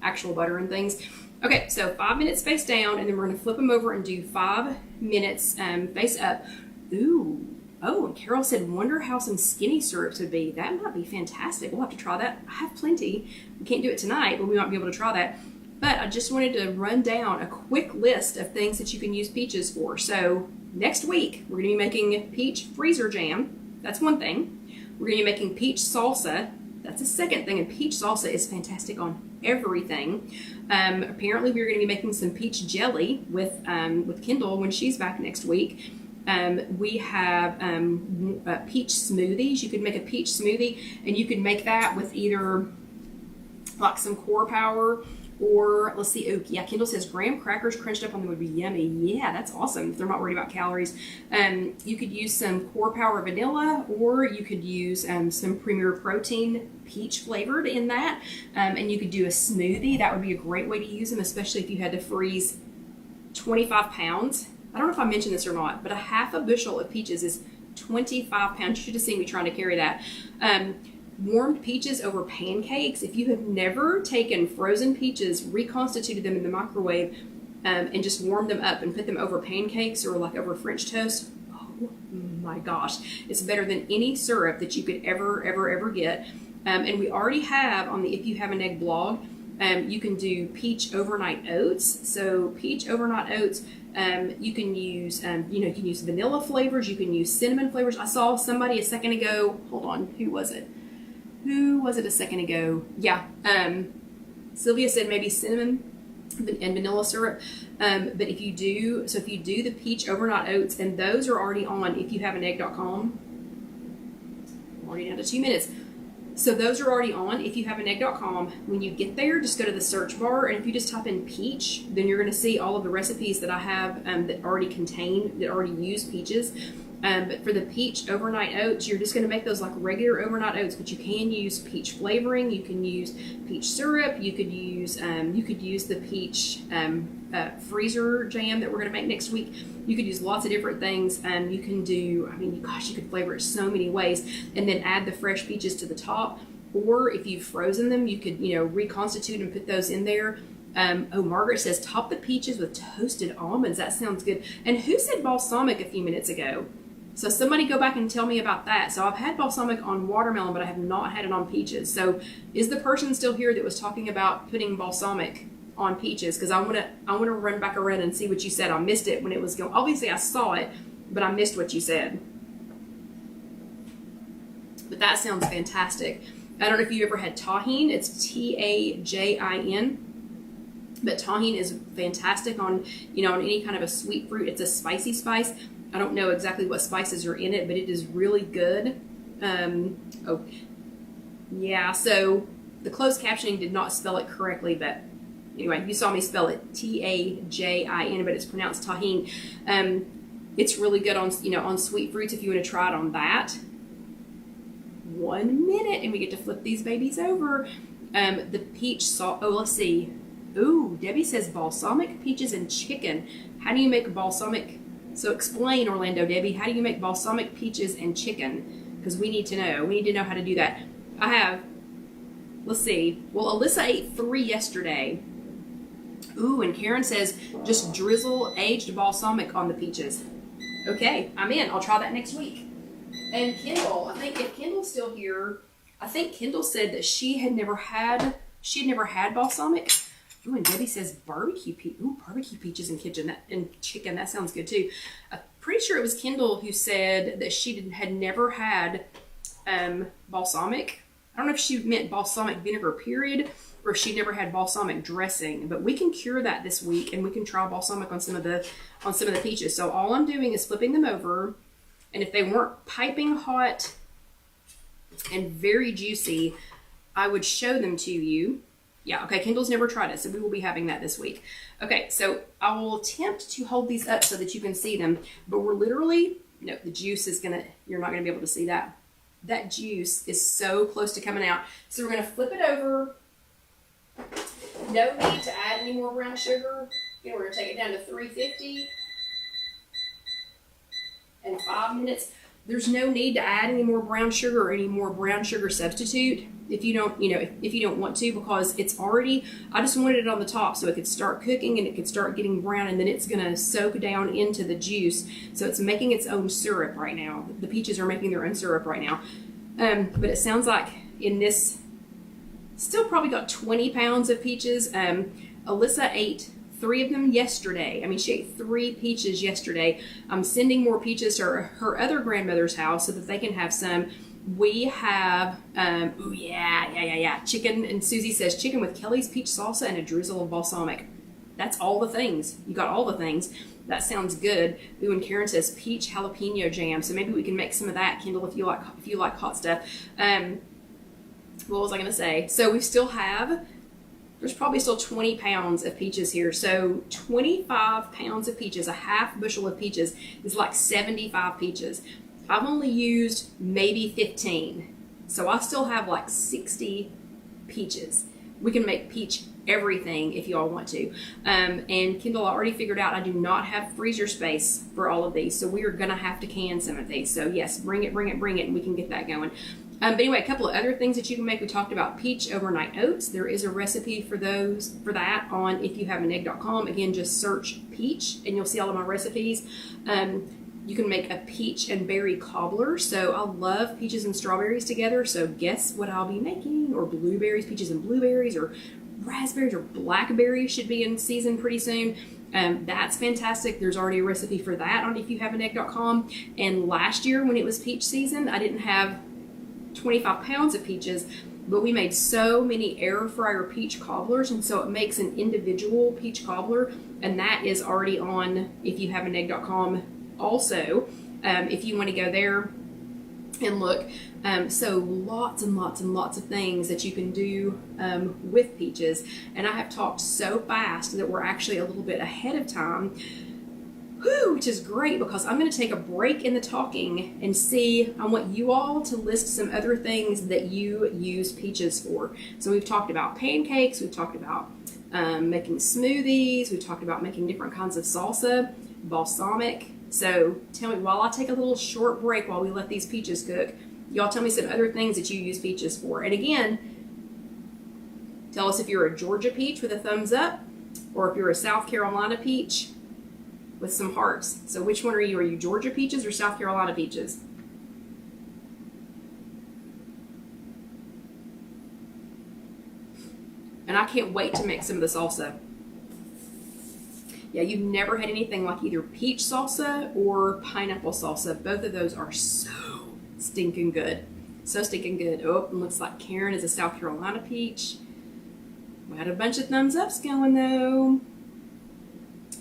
actual butter and things. Okay, so 5 minutes face down, and then we're going to flip them over and do 5 minutes face up. Ooh, oh, and Carol said, wonder how some skinny syrups would be. That might be fantastic. We'll have to try that. I have plenty. We can't do it tonight, but we might be able to try that. But I just wanted to run down a quick list of things that you can use peaches for. So next week, we're going to be making peach freezer jam. That's one thing. We're going to be making peach salsa. That's a second thing, and peach salsa is fantastic on everything. Apparently, we're going to be making some peach jelly with Kendall when she's back next week. We have peach smoothies. You could make a peach smoothie, and you could make that with either like some core power or, let's see, yeah, Kendall says graham crackers crunched up on them would be yummy. Yeah, that's awesome if they're not worried about calories. You could use some core power vanilla, or you could use some Premier Protein peach flavored in that. And you could do a smoothie. That would be a great way to use them, especially if you had to freeze 25 pounds. I don't know if I mentioned this or not, but a half a bushel of peaches is 25 pounds. You should have seen me trying to carry that. Warmed peaches over pancakes. If you have never taken frozen peaches, reconstituted them in the microwave, and just warmed them up and put them over pancakes or like over French toast, oh my gosh, it's better than any syrup that you could ever get. And we already have on the If You Have an Egg blog, you can do peach overnight oats. So peach overnight oats, you can use, you can use vanilla flavors, you can use cinnamon flavors. I saw somebody a second ago, hold on, who was it a second ago? Yeah, Sylvia said maybe cinnamon and vanilla syrup. But if you do the peach overnight oats, and those are already on IfYouHaveAnEgg.com. I'm already down to 2 minutes. So those are already on IfYouHaveAnEgg.com. When you get there, just go to the search bar, and if you just type in peach, then you're going to see all of the recipes that I have that already use peaches. But for the peach overnight oats, you're just going to make those like regular overnight oats, but you can use peach flavoring. You can use peach syrup. You could use the peach freezer jam that we're going to make next week. You could use lots of different things. You can do, you could flavor it so many ways, and then add the fresh peaches to the top. Or if you've frozen them, you could, reconstitute and put those in there. Margaret says top the peaches with toasted almonds. That sounds good. And who said balsamic a few minutes ago? So somebody go back and tell me about that. So I've had balsamic on watermelon, but I have not had it on peaches. So is the person still here that was talking about putting balsamic on peaches? Because I want to run back around and see what you said. I missed it when it was going. Obviously I saw it, but I missed what you said. But that sounds fantastic. I don't know if you ever had tahine. It's Tajin. But tahine is fantastic on, on any kind of a sweet fruit. It's a spicy spice. I don't know exactly what spices are in it, but it is really good. So the closed captioning did not spell it correctly, but anyway, you saw me spell it Tajin, but it's pronounced tahine. It's really good on, on sweet fruits if you want to try it on that. 1 minute, and we get to flip these babies over. The peach sauce. Oh, let's see. Ooh, Debbie says balsamic, peaches, and chicken. How do you make balsamic? So explain, Orlando, Debbie, how do you make balsamic, peaches, and chicken? Because we need to know. We need to know how to do that. Let's see. Well, Alyssa ate 3 yesterday. Ooh, and Karen says just drizzle aged balsamic on the peaches. Okay, I'm in. I'll try that next week. And Kendall, I think if Kendall's still here, I think Kendall said that she had never had balsamic. Ooh, and Debbie says barbecue peaches and chicken. That sounds good too. I'm pretty sure it was Kendall who said that she had never had balsamic. I don't know if she meant balsamic vinegar period, or if she never had balsamic dressing. But we can cure that this week, and we can try balsamic on some of the peaches. So all I'm doing is flipping them over, and if they weren't piping hot and very juicy, I would show them to you. Yeah, okay, Kendall's never tried it, so we will be having that this week. Okay, so I will attempt to hold these up so that you can see them, but we're literally, the juice is you're not gonna be able to see that. That juice is so close to coming out. So we're gonna flip it over. No need to add any more brown sugar. We're gonna take it down to 350. In 5 minutes. There's no need to add any more brown sugar or any more brown sugar substitute if you don't, if you don't want to, because it's already, I just wanted it on the top so it could start cooking and it could start getting brown, and then it's going to soak down into the juice. So it's making its own syrup right now. The peaches are making their own syrup right now. But it sounds like in this, still probably got 20 pounds of peaches. Alyssa ate 3 of them yesterday. She ate 3 peaches yesterday. I'm sending more peaches to her other grandmother's house so that they can have some. We have, chicken, and Susie says chicken with Kelly's peach salsa and a drizzle of balsamic. That's all the things. You got all the things. That sounds good. Ooh, and Karen says peach jalapeno jam. So maybe we can make some of that, Kendall, if you like hot stuff. What was I going to say? So we still have, there's probably still 20 pounds of peaches here. So 25 pounds of peaches, a half bushel of peaches is like 75 peaches. I've only used maybe 15. So I still have like 60 peaches. We can make peach everything if you all want to. And Kendall, I already figured out I do not have freezer space for all of these. So we are going to have to can some of these. So yes, bring it, and we can get that going. But anyway, a couple of other things that you can make. We talked about peach overnight oats. There is a recipe for that on IfYouHaveAnEgg.com. Again, just search peach and you'll see all of my recipes. You can make a peach and berry cobbler. So I love peaches and strawberries together. So guess what I'll be making? Or blueberries, peaches and blueberries, or raspberries or blackberries should be in season pretty soon. That's fantastic. There's already a recipe for that on IfYouHaveAnEgg.com. And last year when it was peach season, I didn't have 25 pounds of peaches, but we made so many air fryer peach cobblers, and so it makes an individual peach cobbler, and that is already on IfYouHaveAnEgg.com also, if you want to go there and look. So lots and lots and lots of things that you can do with peaches, and I have talked so fast that we're actually a little bit ahead of time. Which is great, because I'm going to take a break in the talking and see, I want you all to list some other things that you use peaches for. So we've talked about pancakes, we've talked about making smoothies, we've talked about making different kinds of salsa, balsamic. So tell me, while I take a little short break while we let these peaches cook, y'all tell me some other things that you use peaches for. And again, tell us if you're a Georgia peach with a thumbs up, or if you're a South Carolina peach with some hearts. So which one are you? Are you Georgia peaches or South Carolina peaches? And I can't wait to make some of the salsa. Yeah, you've never had anything like either peach salsa or pineapple salsa. Both of those are so stinking good. So stinking good. Oh, it looks like Karen is a South Carolina peach. We had a bunch of thumbs ups going though.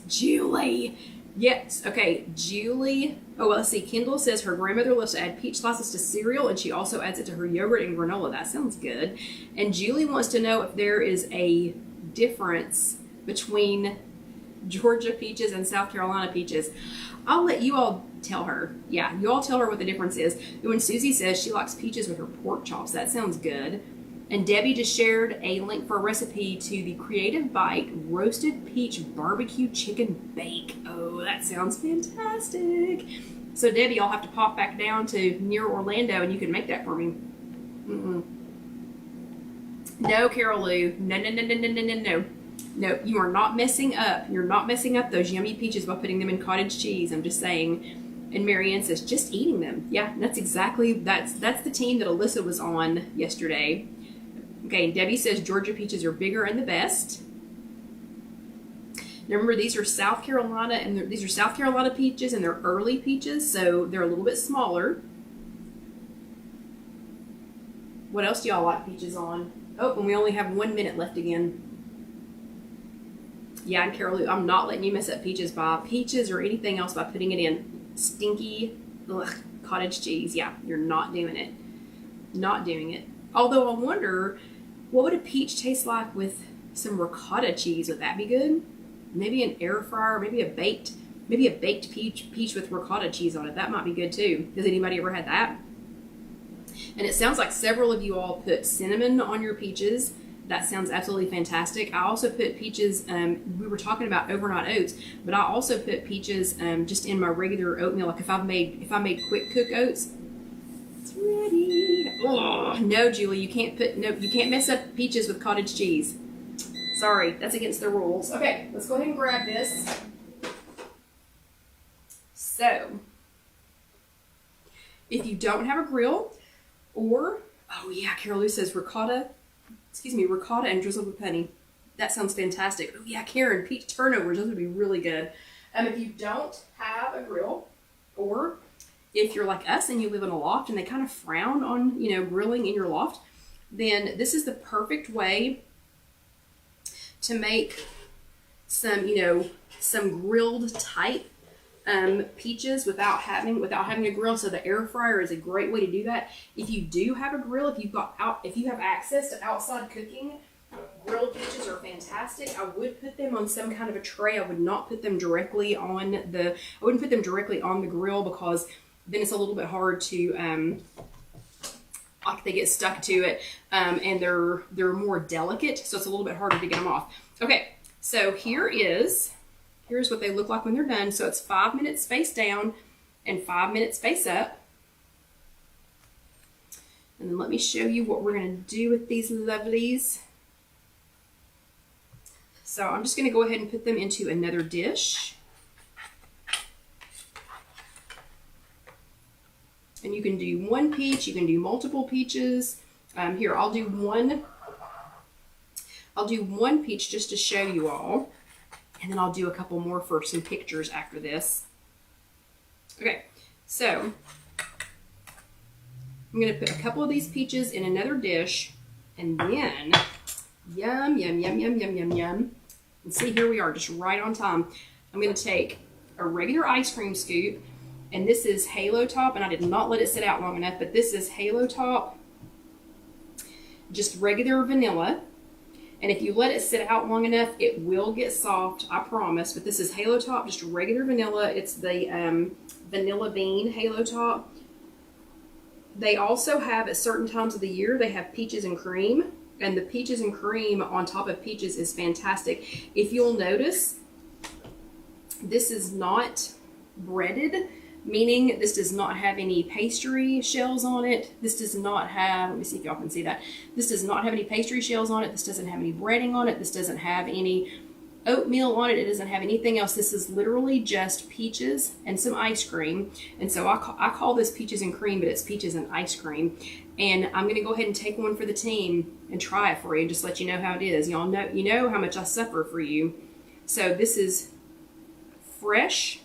Julie. Yes. Okay. Julie. Oh, well, let's see. Kendall says her grandmother loves to add peach slices to cereal, and she also adds it to her yogurt and granola. That sounds good. And Julie wants to know if there is a difference between Georgia peaches and South Carolina peaches. I'll let you all tell her. Yeah, you all tell her what the difference is. When Susie says she likes peaches with her pork chops, that sounds good. And Debbie just shared a link for a recipe to the Creative Bite Roasted Peach Barbecue Chicken Bake. Oh, that sounds fantastic. So Debbie, I'll have to pop back down to near Orlando and you can make that for me. No, Carol Lou. No. No, you are not messing up. You're not messing up those yummy peaches by putting them in cottage cheese. I'm just saying. And Marianne says, just eating them. Yeah, that's the team that Alyssa was on yesterday. Okay, and Debbie says Georgia peaches are bigger and the best. Now remember, these are South Carolina, and these are South Carolina peaches, and they're early peaches, so they're a little bit smaller. What else do y'all like peaches on? Oh, and we only have 1 minute left again. Yeah, and Carol, I'm not letting you mess up peaches or anything else by putting it in stinky cottage cheese. Yeah, you're not doing it. Not doing it. Although I wonder, what would a peach taste like with some ricotta cheese? Would that be good? Maybe an air fryer, maybe a baked peach with ricotta cheese on it. That might be good too. Has anybody ever had that? And it sounds like several of you all put cinnamon on your peaches. That sounds absolutely fantastic. I also put peaches, we were talking about overnight oats, but I also put peaches just in my regular oatmeal. Like if I made quick cook oats, it's ready. Oh, no, Julie, you can't mess up peaches with cottage cheese. Sorry, that's against the rules. Okay, let's go ahead and grab this. So, if you don't have a grill, or, oh yeah, Carol Lou says ricotta and drizzled with honey. That sounds fantastic. Oh yeah, Karen, peach turnovers, those would be really good. If you don't have a grill, or if you're like us and you live in a loft and they kind of frown on, grilling in your loft, then this is the perfect way to make some grilled type peaches without having a grill. So the air fryer is a great way to do that. If you do have a grill, if you have access to outside cooking, grilled peaches are fantastic. I would put them on some kind of a tray. I would not put them directly on the grill, because then it's a little bit hard to like they get stuck to it, and they're more delicate, so it's a little bit harder to get them off. Okay, so here's what they look like when they're done. So it's 5 minutes face down and 5 minutes face up. And then let me show you what we're going to do with these lovelies. So I'm just going to go ahead and put them into another dish. And you can do one peach, you can do multiple peaches. Here, I'll do one peach just to show you all. And then I'll do a couple more for some pictures after this. Okay, so I'm going to put a couple of these peaches in another dish, and then yum, yum, yum, yum, yum, yum, yum. And see, here we are, just right on time. I'm going to take a regular ice cream scoop, and this is Halo Top, and I did not let it sit out long enough, but this is Halo Top, just regular vanilla. And if you let it sit out long enough, it will get soft, I promise. But this is Halo Top, just regular vanilla. It's the vanilla bean Halo Top. They also have, at certain times of the year, they have peaches and cream. And the peaches and cream on top of peaches is fantastic. If you'll notice, this is not breaded, meaning this does not have any pastry shells on it. This does not have, let me see if y'all can see that. This does not have any pastry shells on it. This doesn't have any breading on it. This doesn't have any oatmeal on it. It doesn't have anything else. This is literally just peaches and some ice cream. And so I call this peaches and cream, but it's peaches and ice cream. And I'm going to go ahead and take one for the team and try it for you and just let you know how it is. Y'all know, you know how much I suffer for you. So this is fresh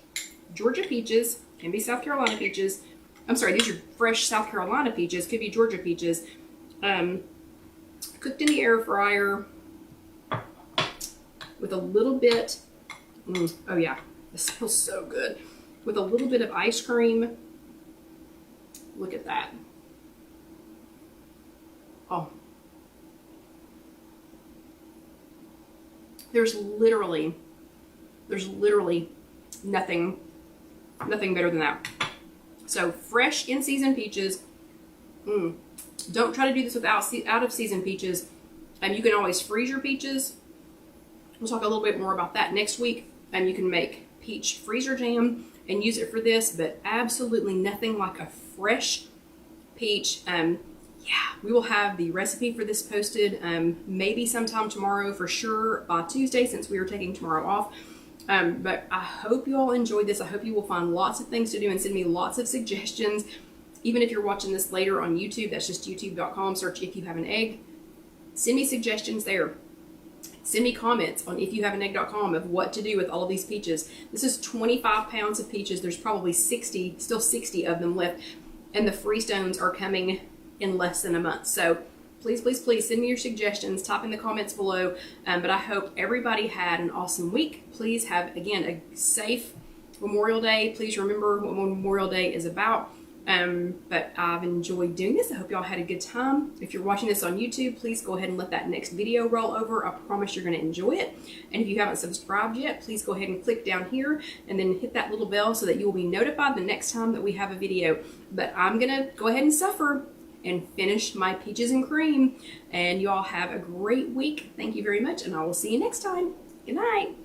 Georgia peaches, can be South Carolina peaches. I'm sorry, these are fresh South Carolina peaches, could be Georgia peaches. Cooked in the air fryer with a little bit, oh yeah, this smells so good. With a little bit of ice cream. Look at that. Oh. There's literally nothing better than that. So fresh in-season peaches. Don't try to do this without out-of-season peaches. You can always freeze your peaches. We'll talk a little bit more about that next week. You can make peach freezer jam and use it for this, but absolutely nothing like a fresh peach. Yeah, we will have the recipe for this posted maybe sometime tomorrow, for sure by Tuesday, since we are taking tomorrow off. But I hope you all enjoyed this. I hope you will find lots of things to do and send me lots of suggestions. Even if you're watching this later on YouTube, that's just youtube.com, search If You Have an Egg. Send me suggestions there. Send me comments on IfYouHaveAnEgg.com of what to do with all of these peaches. This is 25 pounds of peaches. There's probably still 60 of them left. And the Freestones are coming in less than a month. So please, please, please send me your suggestions. Type in the comments below. But I hope everybody had an awesome week. Please have, again, a safe Memorial Day. Please remember what Memorial Day is about. But I've enjoyed doing this. I hope y'all had a good time. If you're watching this on YouTube, please go ahead and let that next video roll over. I promise you're going to enjoy it. And if you haven't subscribed yet, please go ahead and click down here and then hit that little bell so that you will be notified the next time that we have a video. But I'm going to go ahead and suffer and finish my peaches and cream. And y'all have a great week. Thank you very much, and I will see you next time. Good night.